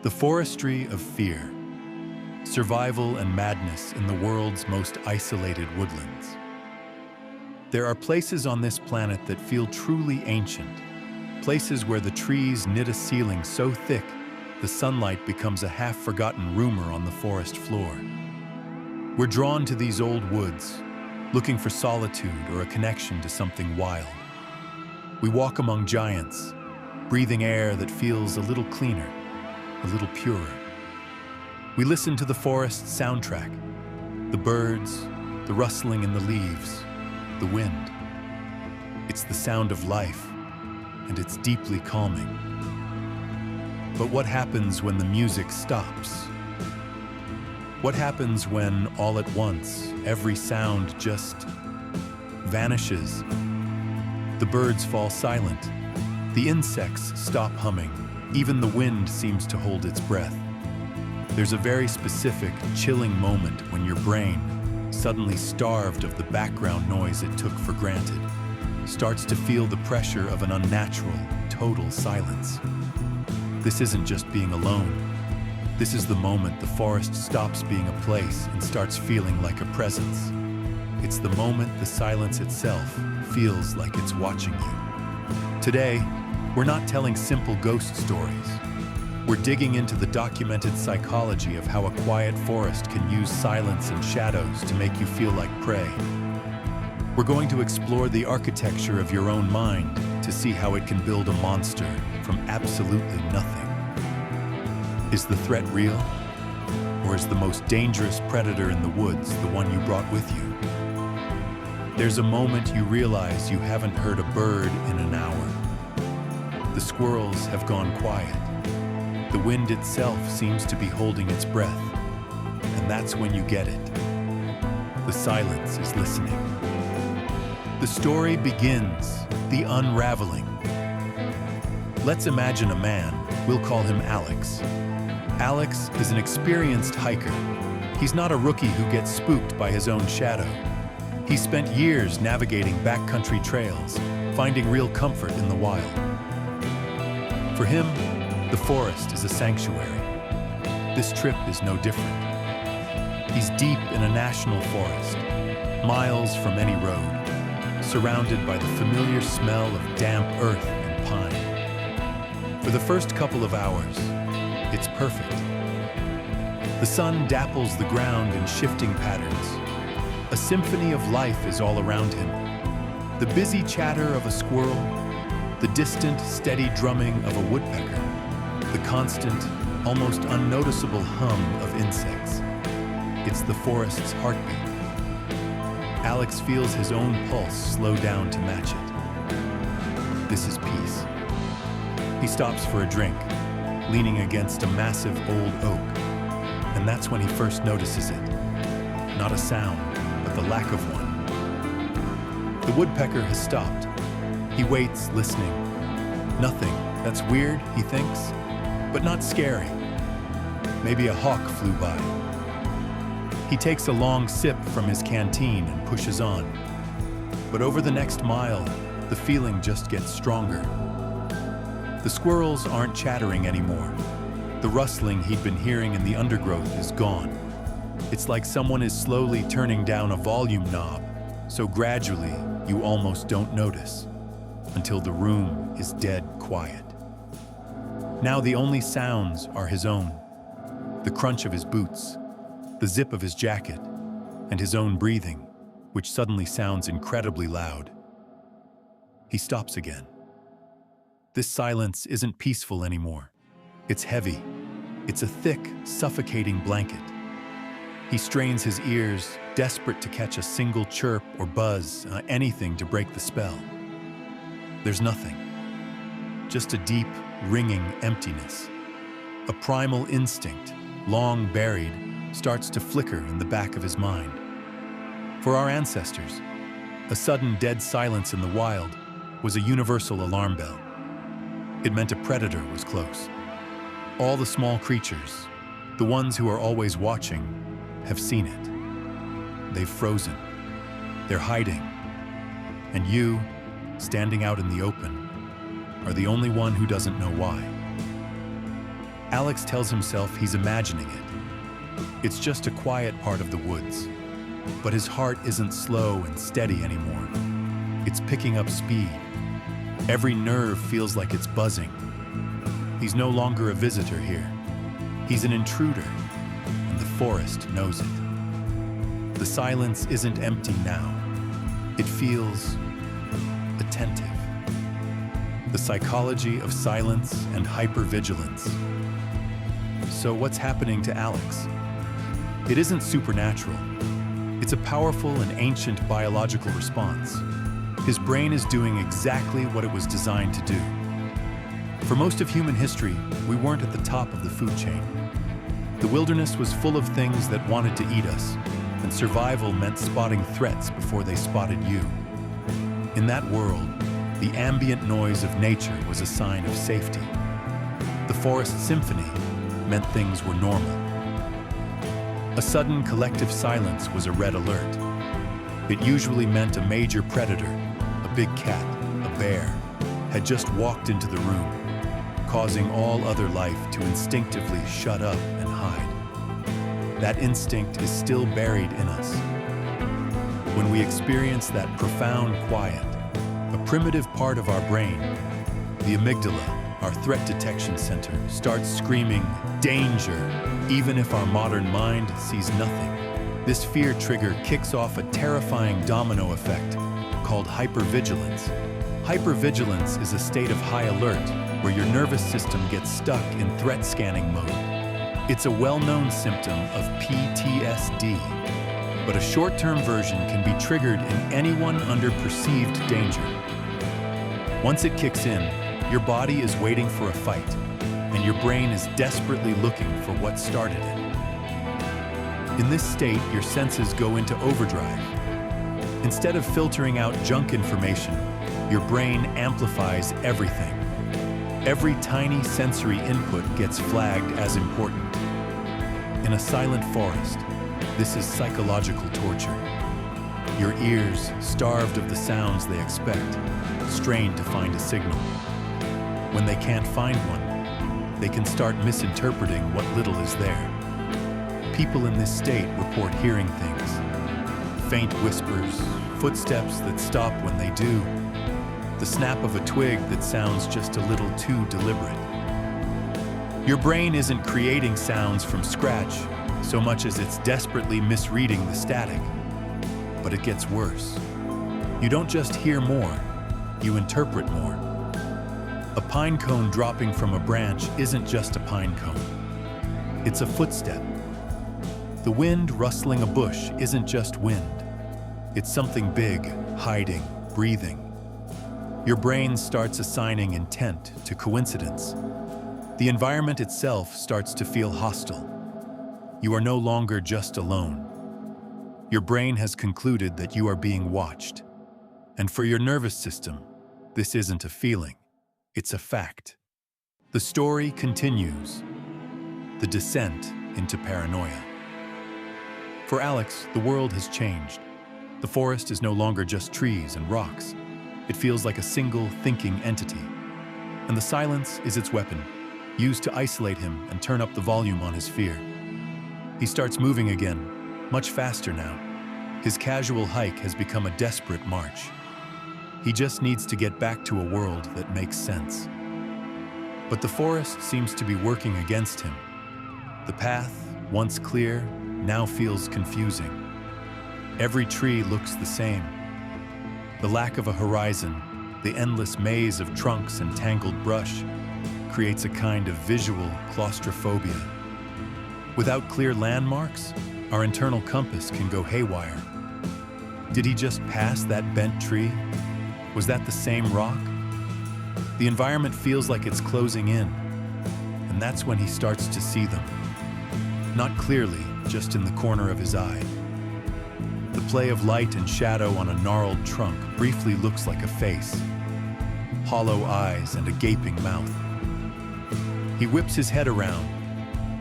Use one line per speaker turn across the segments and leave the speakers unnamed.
The forestry of fear, survival and madness in the world's most isolated woodlands. There are places on this planet that feel truly ancient, places where the trees knit a ceiling so thick the sunlight becomes a half-forgotten rumor on the forest floor. We're drawn to these old woods, looking for solitude or a connection to something wild. We walk among giants, breathing air that feels a little cleaner, a little purer. We listen to the forest's soundtrack, the birds, the rustling in the leaves, the wind. It's the sound of life, and it's deeply calming. But what happens when the music stops? What happens when, all at once, every sound just vanishes? The birds fall silent. The insects stop humming. Even the wind seems to hold its breath. There's a very specific, chilling moment when your brain, suddenly starved of the background noise it took for granted, starts to feel the pressure of an unnatural, total silence. This isn't just being alone. This is the moment the forest stops being a place and starts feeling like a presence. It's the moment the silence itself feels like it's watching you. Today, we're not telling simple ghost stories. We're digging into the documented psychology of how a quiet forest can use silence and shadows to make you feel like prey. We're going to explore the architecture of your own mind to see how it can build a monster from absolutely nothing. Is the threat real? Or is the most dangerous predator in the woods the one you brought with you? There's a moment you realize you haven't heard a bird in an hour. The squirrels have gone quiet. The wind itself seems to be holding its breath. And that's when you get it. The silence is listening. The story begins, the unraveling. Let's imagine a man. We'll call him Alex. Alex is an experienced hiker. He's not a rookie who gets spooked by his own shadow. He spent years navigating backcountry trails, finding real comfort in the wild. For him, the forest is a sanctuary. This trip is no different. He's deep in a national forest, miles from any road, surrounded by the familiar smell of damp earth and pine. For the first couple of hours, it's perfect. The sun dapples the ground in shifting patterns. A symphony of life is all around him. The busy chatter of a squirrel, the distant, steady drumming of a woodpecker, the constant, almost unnoticeable hum of insects. It's the forest's heartbeat. Alex feels his own pulse slow down to match it. This is peace. He stops for a drink, leaning against a massive old oak. And that's when he first notices it. Not a sound, but the lack of one. The woodpecker has stopped. He waits, listening. Nothing. That's weird, he thinks, but not scary. Maybe a hawk flew by. He takes a long sip from his canteen and pushes on. But over the next mile, the feeling just gets stronger. The squirrels aren't chattering anymore. The rustling he'd been hearing in the undergrowth is gone. It's like someone is slowly turning down a volume knob, so gradually you almost don't notice, until the room is dead quiet. Now the only sounds are his own. The crunch of his boots, the zip of his jacket, and his own breathing, which suddenly sounds incredibly loud. He stops again. This silence isn't peaceful anymore. It's heavy. It's a thick, suffocating blanket. He strains his ears, desperate to catch a single chirp or buzz, anything to break the spell. There's nothing. Just a deep, ringing emptiness. A primal instinct, long buried, starts to flicker in the back of his mind. For our ancestors, a sudden dead silence in the wild was a universal alarm bell. It meant a predator was close. All the small creatures, the ones who are always watching, have seen it. They've frozen. They're hiding. And you, standing out in the open, are the only one who doesn't know why. Alex tells himself he's imagining it. It's just a quiet part of the woods. But his heart isn't slow and steady anymore. It's picking up speed. Every nerve feels like it's buzzing. He's no longer a visitor here. He's an intruder, and the forest knows it. The silence isn't empty now. It feels attentive. The psychology of silence and hypervigilance. So what's happening to Alex? It isn't supernatural. It's a powerful and ancient biological response. His brain is doing exactly what it was designed to do. For most of human history, we weren't at the top of the food chain. The wilderness was full of things that wanted to eat us, and survival meant spotting threats before they spotted you. In that world, the ambient noise of nature was a sign of safety. The forest symphony meant things were normal. A sudden collective silence was a red alert. It usually meant a major predator, a big cat, a bear, had just walked into the room, causing all other life to instinctively shut up and hide. That instinct is still buried in us. When we experience that profound quiet, a primitive part of our brain, the amygdala, our threat detection center, starts screaming, "Danger!" even if our modern mind sees nothing. This fear trigger kicks off a terrifying domino effect called hypervigilance. Hypervigilance is a state of high alert where your nervous system gets stuck in threat scanning mode. It's a well-known symptom of PTSD, but a short-term version can be triggered in anyone under perceived danger. Once it kicks in, your body is waiting for a fight, and your brain is desperately looking for what started it. In this state, your senses go into overdrive. Instead of filtering out junk information, your brain amplifies everything. Every tiny sensory input gets flagged as important. In a silent forest, this is psychological torture. Your ears, starved of the sounds they expect, strain to find a signal. When they can't find one, they can start misinterpreting what little is there. People in this state report hearing things. Faint whispers, footsteps that stop when they do, the snap of a twig that sounds just a little too deliberate. Your brain isn't creating sounds from scratch so much as it's desperately misreading the static. But it gets worse. You don't just hear more, you interpret more. A pine cone dropping from a branch isn't just a pine cone. It's a footstep. The wind rustling a bush isn't just wind. It's something big, hiding, breathing. Your brain starts assigning intent to coincidence. The environment itself starts to feel hostile. You are no longer just alone. Your brain has concluded that you are being watched. And for your nervous system, this isn't a feeling. It's a fact. The story continues. The descent into paranoia. For Alex, the world has changed. The forest is no longer just trees and rocks. It feels like a single, thinking entity. And the silence is its weapon, used to isolate him and turn up the volume on his fear. He starts moving again, much faster now. His casual hike has become a desperate march. He just needs to get back to a world that makes sense. But the forest seems to be working against him. The path, once clear, now feels confusing. Every tree looks the same. The lack of a horizon, the endless maze of trunks and tangled brush, creates a kind of visual claustrophobia. Without clear landmarks, our internal compass can go haywire. Did he just pass that bent tree? Was that the same rock? The environment feels like it's closing in, and that's when he starts to see them. Not clearly, just in the corner of his eye. The play of light and shadow on a gnarled trunk briefly looks like a face. Hollow eyes and a gaping mouth. He whips his head around,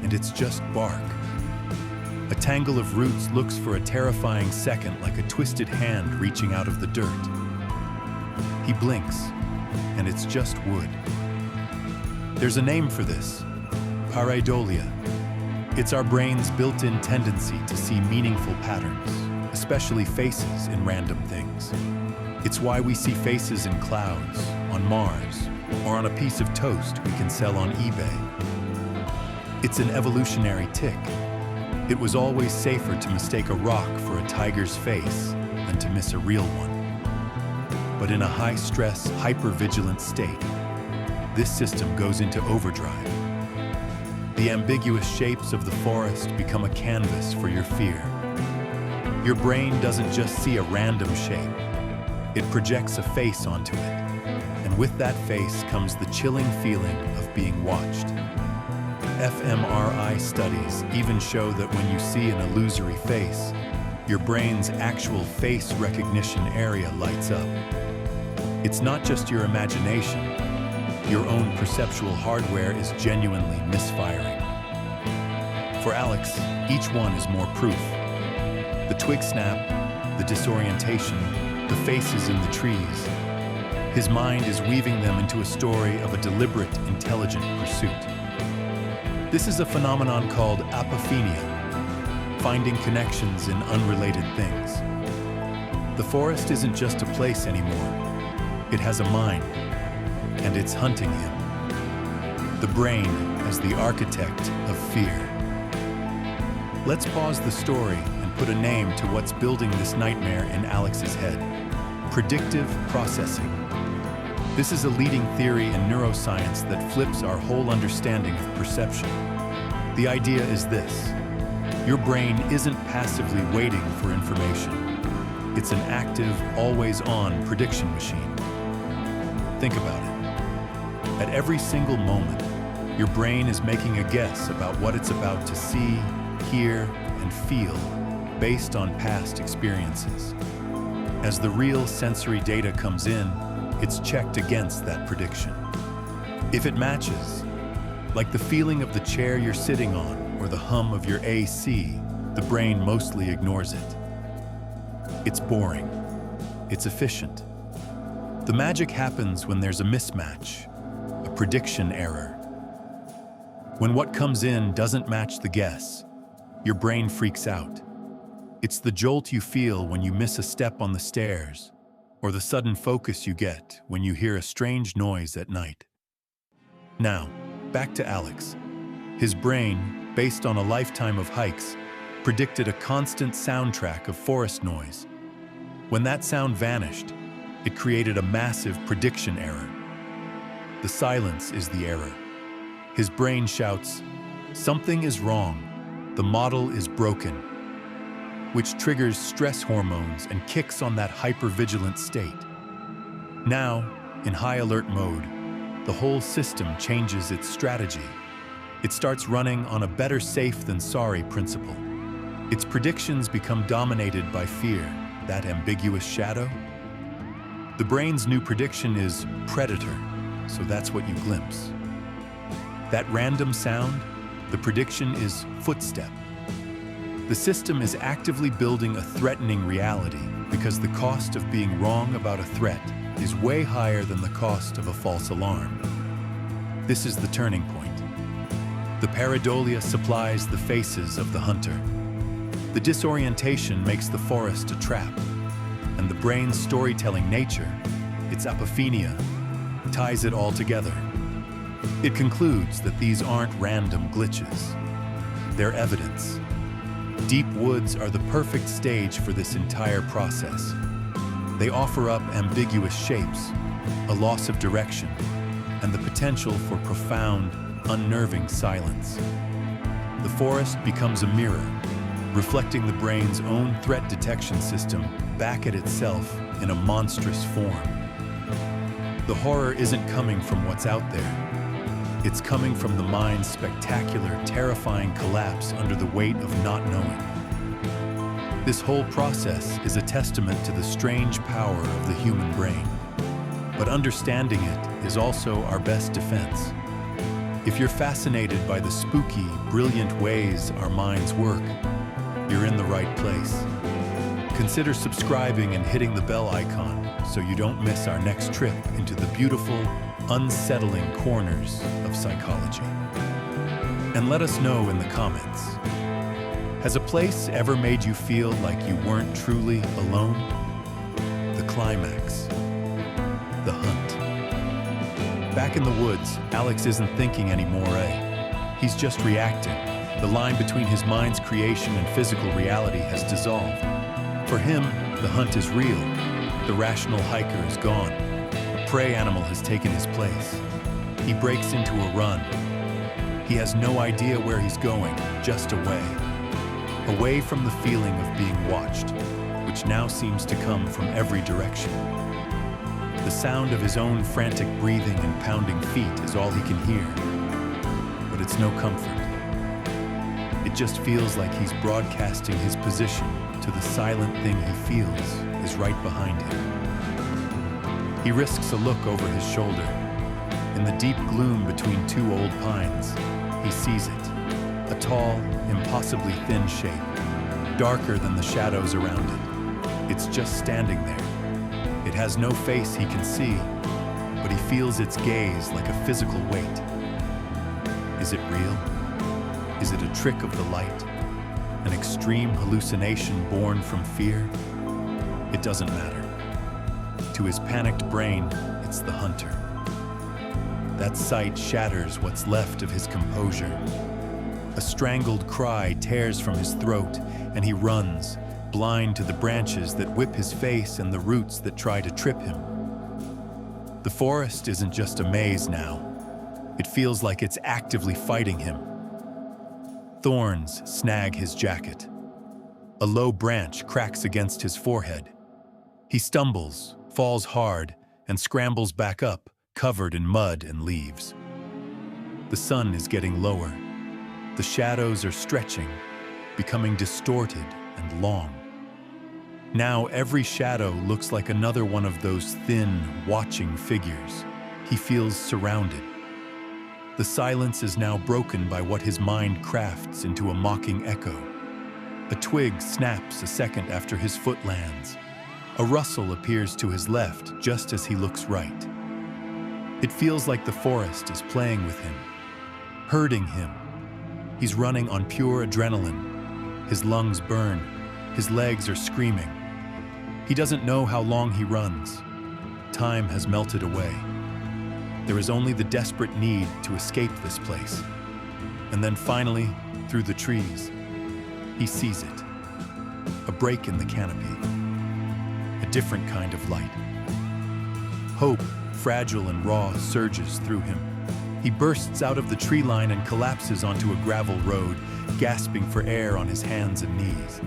and it's just bark. A tangle of roots looks for a terrifying second like a twisted hand reaching out of the dirt. He blinks, and it's just wood. There's a name for this: Pareidolia. It's our brain's built-in tendency to see meaningful patterns, especially faces in random things. It's why we see faces in clouds, on Mars, or on a piece of toast we can sell on eBay. It's an evolutionary tick. It was always safer to mistake a rock for a tiger's face than to miss a real one. But in a high-stress, hypervigilant state, this system goes into overdrive. The ambiguous shapes of the forest become a canvas for your fear. Your brain doesn't just see a random shape. It projects a face onto it. And with that face comes the chilling feeling of being watched. fMRI studies even show that when you see an illusory face, your brain's actual face recognition area lights up. It's not just your imagination. Your own perceptual hardware is genuinely misfiring. For Alex, each one is more proof. The twig snap, the disorientation, the faces in the trees. His mind is weaving them into a story of a deliberate, intelligent pursuit. This is a phenomenon called apophenia, finding connections in unrelated things. The forest isn't just a place anymore. It has a mind, and it's hunting him. The brain as the architect of fear. Let's pause the story and put a name to what's building this nightmare in Alex's head. Predictive processing. This is a leading theory in neuroscience that flips our whole understanding of perception. The idea is this: your brain isn't passively waiting for information. It's an active, always-on prediction machine. Think about it. At every single moment, your brain is making a guess about what it's about to see, hear, and feel based on past experiences. As the real sensory data comes in, it's checked against that prediction. If it matches, like the feeling of the chair you're sitting on or the hum of your AC, the brain mostly ignores it. It's boring. It's efficient. The magic happens when there's a mismatch, a prediction error. When what comes in doesn't match the guess, your brain freaks out. It's the jolt you feel when you miss a step on the stairs, or the sudden focus you get when you hear a strange noise at night. Now, back to Alex. His brain, based on a lifetime of hikes, predicted a constant soundtrack of forest noise. When that sound vanished, it created a massive prediction error. The silence is the error. His brain shouts, "Something is wrong. The model is broken," which triggers stress hormones and kicks on that hypervigilant state. Now, in high alert mode, the whole system changes its strategy. It starts running on a better safe than sorry principle. Its predictions become dominated by fear, that ambiguous shadow. The brain's new prediction is predator, so that's what you glimpse. That random sound, the prediction is footstep. The system is actively building a threatening reality because the cost of being wrong about a threat is way higher than the cost of a false alarm. This is the turning point. The pareidolia supplies the faces of the hunter. The disorientation makes the forest a trap, and the brain's storytelling nature, its apophenia, ties it all together. It concludes that these aren't random glitches. They're evidence. Deep woods are the perfect stage for this entire process. They offer up ambiguous shapes, a loss of direction, and the potential for profound, unnerving silence. The forest becomes a mirror, reflecting the brain's own threat detection system back at itself in a monstrous form. The horror isn't coming from what's out there. It's coming from the mind's spectacular, terrifying collapse under the weight of not knowing. This whole process is a testament to the strange power of the human brain. But understanding it is also our best defense. If you're fascinated by the spooky, brilliant ways our minds work, you're in the right place. Consider subscribing and hitting the bell icon so you don't miss our next trip into the beautiful, unsettling corners of psychology. And let us know in the comments. Has a place ever made you feel like you weren't truly alone? The climax. The hunt. Back in the woods, Alex isn't thinking anymore, He's just reacting. The line between his mind's creation and physical reality has dissolved. For him, the hunt is real. The rational hiker is gone. A prey animal has taken his place. He breaks into a run. He has no idea where he's going, just away. Away from the feeling of being watched, which now seems to come from every direction. The sound of his own frantic breathing and pounding feet is all he can hear. But it's no comfort. It just feels like he's broadcasting his position to the silent thing he feels is right behind him. He risks a look over his shoulder. In the deep gloom between two old pines, he sees it. A tall, impossibly thin shape, darker than the shadows around it. It's just standing there. It has no face he can see, but he feels its gaze like a physical weight. Is it real? Is it a trick of the light? An extreme hallucination born from fear? It doesn't matter. To his panicked brain, it's the hunter. That sight shatters what's left of his composure. A strangled cry tears from his throat, and he runs, blind to the branches that whip his face and the roots that try to trip him. The forest isn't just a maze now. It feels like it's actively fighting him. Thorns snag his jacket. A low branch cracks against his forehead. He stumbles, falls hard, and scrambles back up, covered in mud and leaves. The sun is getting lower. The shadows are stretching, becoming distorted and long. Now every shadow looks like another one of those thin, watching figures. He feels surrounded. The silence is now broken by what his mind crafts into a mocking echo. A twig snaps a second after his foot lands. A rustle appears to his left just as he looks right. It feels like the forest is playing with him, herding him. He's running on pure adrenaline. His lungs burn. His legs are screaming. He doesn't know how long he runs. Time has melted away. There is only the desperate need to escape this place. And then finally, through the trees, he sees it. A break in the canopy. A different kind of light. Hope, fragile and raw, surges through him. He bursts out of the tree line and collapses onto a gravel road, gasping for air on his hands and knees.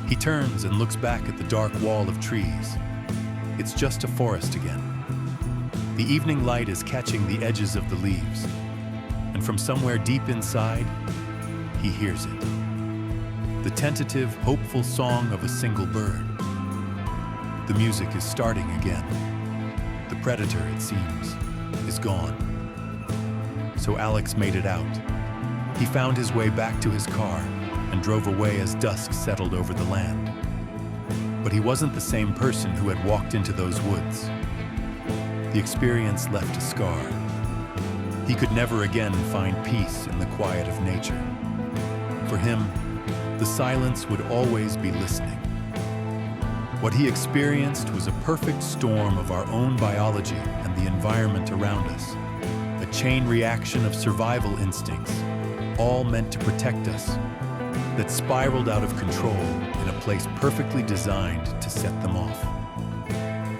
He turns and looks back at the dark wall of trees. It's just a forest again. The evening light is catching the edges of the leaves, and from somewhere deep inside, he hears it. The tentative, hopeful song of a single bird. The music is starting again. The predator, it seems, is gone. So Alex made it out. He found his way back to his car and drove away as dusk settled over the land. But he wasn't the same person who had walked into those woods. The experience left a scar. He could never again find peace in the quiet of nature. For him, the silence would always be listening. What he experienced was a perfect storm of our own biology and the environment around us. A chain reaction of survival instincts, all meant to protect us, that spiraled out of control in a place perfectly designed to set them off.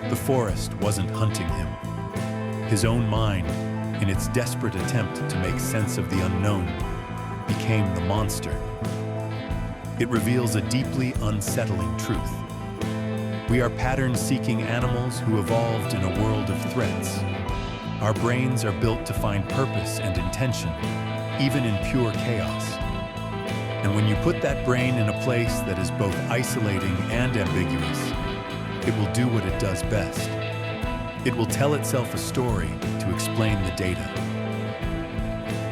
The forest wasn't hunting him. His own mind, in its desperate attempt to make sense of the unknown, became the monster. It reveals a deeply unsettling truth. We are pattern-seeking animals who evolved in a world of threats. Our brains are built to find purpose and intention, even in pure chaos. And when you put that brain in a place that is both isolating and ambiguous, it will do what it does best. It will tell itself a story to explain the data.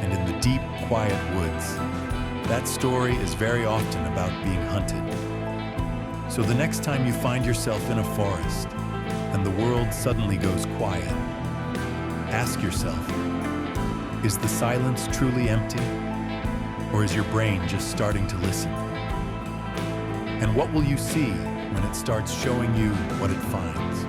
And in the deep, quiet woods, that story is very often about being hunted. So the next time you find yourself in a forest and the world suddenly goes quiet, ask yourself, Is the silence truly empty? Or is your brain just starting to listen? And what will you see when it starts showing you what it finds?